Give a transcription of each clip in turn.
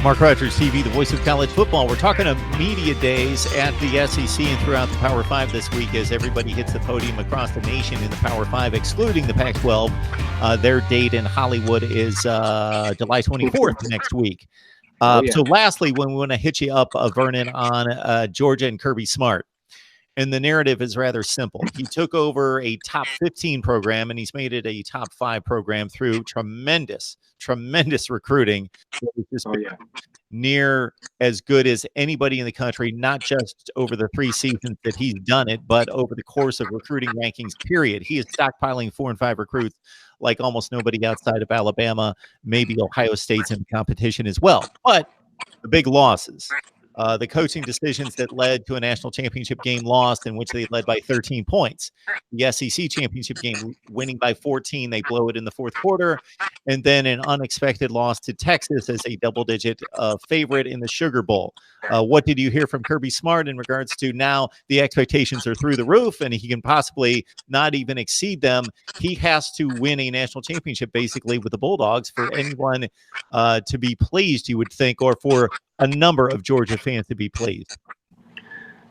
Mark Rogers TV, the voice of college football. We're talking to media days at the SEC and throughout the Power 5 this week as everybody hits the podium across the nation in the Power 5, excluding the Pac-12. Their date in Hollywood is July 24th next week. So lastly, when we want to hit you up, Vernon, on Georgia and Kirby Smart. And the narrative is rather simple. He took over a top 15 program and he's made it a top 5 program through tremendous recruiting. Near as good as anybody in the country, not just over the 3 seasons that he's done it, but over the course of recruiting rankings, period. He is stockpiling 4 and 5 recruits like almost nobody outside of Alabama. Maybe Ohio State's in the competition as well. But the big losses, the coaching decisions that led to a national championship game lost in which they led by 13 points. The SEC championship game winning by 14, they blow it in the fourth quarter. And then an unexpected loss to Texas as a double-digit favorite in the Sugar Bowl. What did you hear from Kirby Smart in regards to now the expectations are through the roof and he can possibly not even exceed them? He has to win a national championship basically with the Bulldogs for anyone to be pleased, you would think, or for a number of Georgia fans to be pleased.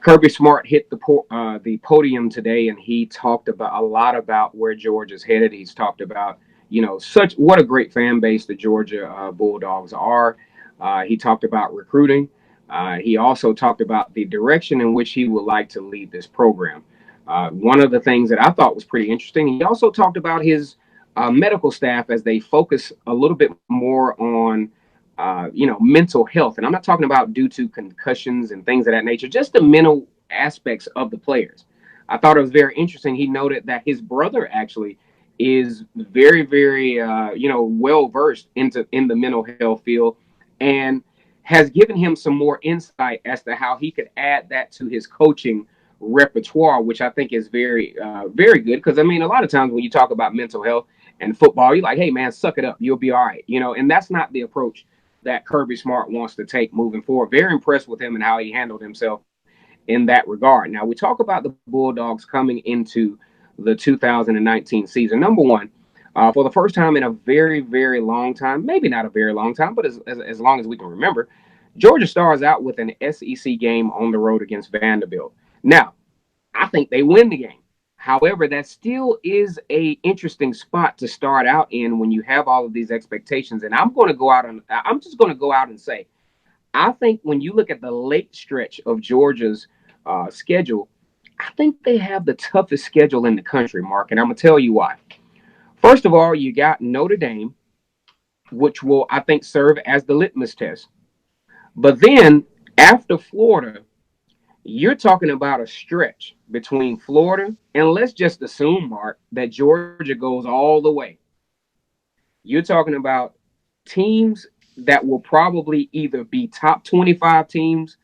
Kirby Smart hit the podium today, and he talked about a lot about where Georgia's headed. He's talked about, what a great fan base the Georgia Bulldogs are. He talked about recruiting. He also talked about the direction in which he would like to lead this program. One of the things that I thought was pretty interesting, he also talked about his medical staff as they focus a little bit more on mental health. And I'm not talking about due to concussions and things of that nature, just the mental aspects of the players. I thought it was very interesting. He noted that his brother actually is very, very, well-versed in the mental health field and has given him some more insight as to how he could add that to his coaching repertoire, which I think is very, very good. Because, a lot of times when you talk about mental health and football, you're like, hey, man, suck it up. You'll be all right. And that's not the approach that Kirby Smart wants to take moving forward. Very impressed with him and how he handled himself in that regard. Now, we talk about the Bulldogs coming into the 2019 season. Number one, for the first time in a very, very long time, maybe not a very long time, but as long as we can remember, Georgia stars out with an SEC game on the road against Vanderbilt. Now, I think they win the game. However, that still is a interesting spot to start out in when you have all of these expectations. And I'm just going to go out and say, I think when you look at the late stretch of Georgia's schedule, I think they have the toughest schedule in the country, Mark. And I'm going to tell you why. First of all, you got Notre Dame, which will, I think, serve as the litmus test. But then after Florida, you're talking about a stretch between Florida, and let's just assume, Mark, that Georgia goes all the way. You're talking about teams that will probably either be top 25 teams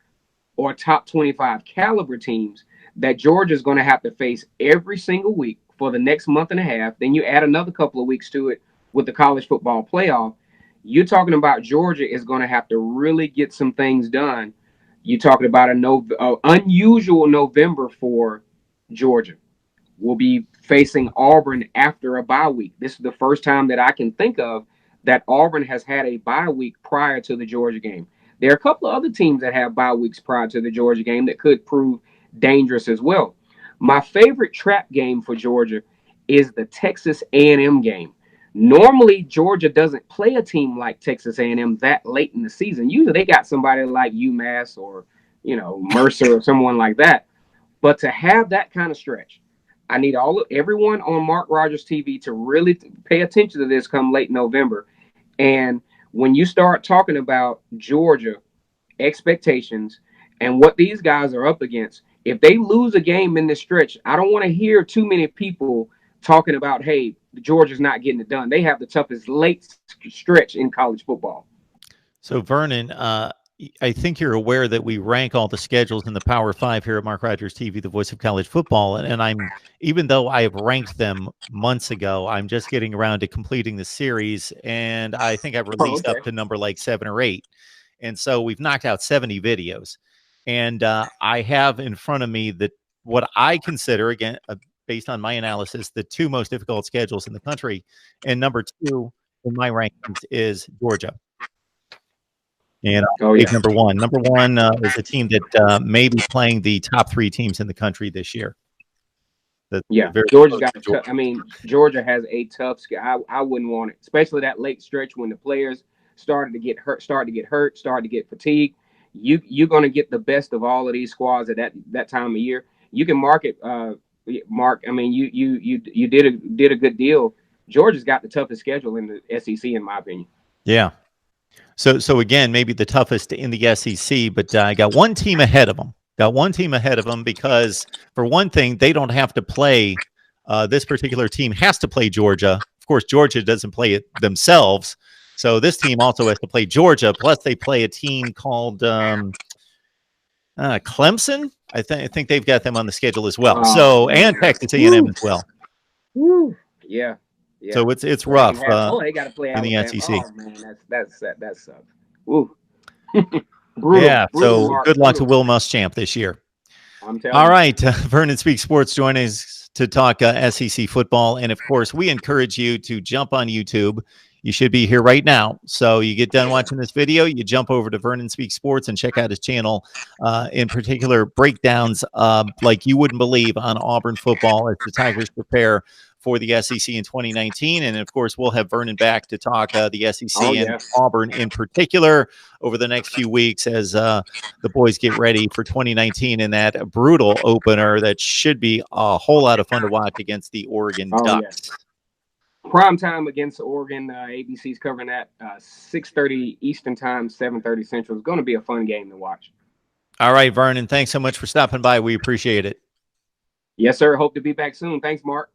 or top 25 caliber teams that Georgia's going to have to face every single week for the next month and a half. Then you add another couple of weeks to it with the college football playoff. You're talking about Georgia is going to have to really get some things done. You're talking about an unusual November for Georgia. We'll be facing Auburn after a bye week. This is the first time that I can think of that Auburn has had a bye week prior to the Georgia game. There are a couple of other teams that have bye weeks prior to the Georgia game that could prove dangerous as well. My favorite trap game for Georgia is the Texas A&M game. Normally, Georgia doesn't play a team like Texas A&M that late in the season. Usually, they got somebody like UMass or, Mercer or someone like that. But to have that kind of stretch, I need everyone on Mark Rogers TV to really pay attention to this come late November. And when you start talking about Georgia expectations and what these guys are up against, if they lose a game in this stretch, I don't want to hear too many people talking about, hey, Georgia's not getting it done. They have the toughest late stretch in college football. So, Vernon, I think you're aware that we rank all the schedules in the Power 5 here at Mark Rogers TV, the voice of college football. And even though I have ranked them months ago, I'm just getting around to completing the series. And I think I've released up to number like 7 or 8. And so we've knocked out 70 videos. And I have in front of me what I consider, again, based on my analysis, the 2 most difficult schedules in the country. And number 2 in my rankings is Georgia. And Oh save yeah. number one. Number one is a team that may be playing the top three teams in the country this year. The Yeah, very Georgia's close got to a Georgia. tough. I mean, Georgia has a tough. I wouldn't want it, especially that late stretch when the players started to get fatigued. You're going to get the best of all of these squads at that time of year. You can mark it, Mark. I mean, you did a good deal. Georgia's got the toughest schedule in the SEC, in my opinion. Yeah. So again, maybe the toughest in the SEC, but I got one team ahead of them. Got one team ahead of them because, for one thing, they don't have to play. This particular team has to play Georgia. Of course, Georgia doesn't play it themselves, so this team also has to play Georgia. Plus, they play a team called Clemson. I think they've got them on the schedule as well. Oh So, and man, Texas A&M woo, as well. woo, yeah, yeah. So it's Well, they rough have. Oh, they got to play in the Alabama. SEC. Oh man, that sucks. Woo, brutal, Yeah. brutal, So Mark, good luck to brutal. Will Muschamp this year. I'm telling All you. right, Vernon Speaks Sports joining us to talk SEC football, and of course, we encourage you to jump on YouTube. You should be here right now. So you get done watching this video, you jump over to Vernon Speaks Sports and check out his channel. In particular, breakdowns like you wouldn't believe on Auburn football as the Tigers prepare for the SEC in 2019. And of course, we'll have Vernon back to talk the Oh SEC and yeah. Auburn in particular over the next few weeks as the boys get ready for 2019 in that brutal opener that should be a whole lot of fun to watch against the Oregon Oh yeah. Ducks. Prime time against Oregon. ABC's covering that 6:30 Eastern time, 7:30 Central. It's going to be a fun game to watch. All right, Vernon, thanks so much for stopping by. We appreciate it. Yes, sir. Hope to be back soon. Thanks, Mark.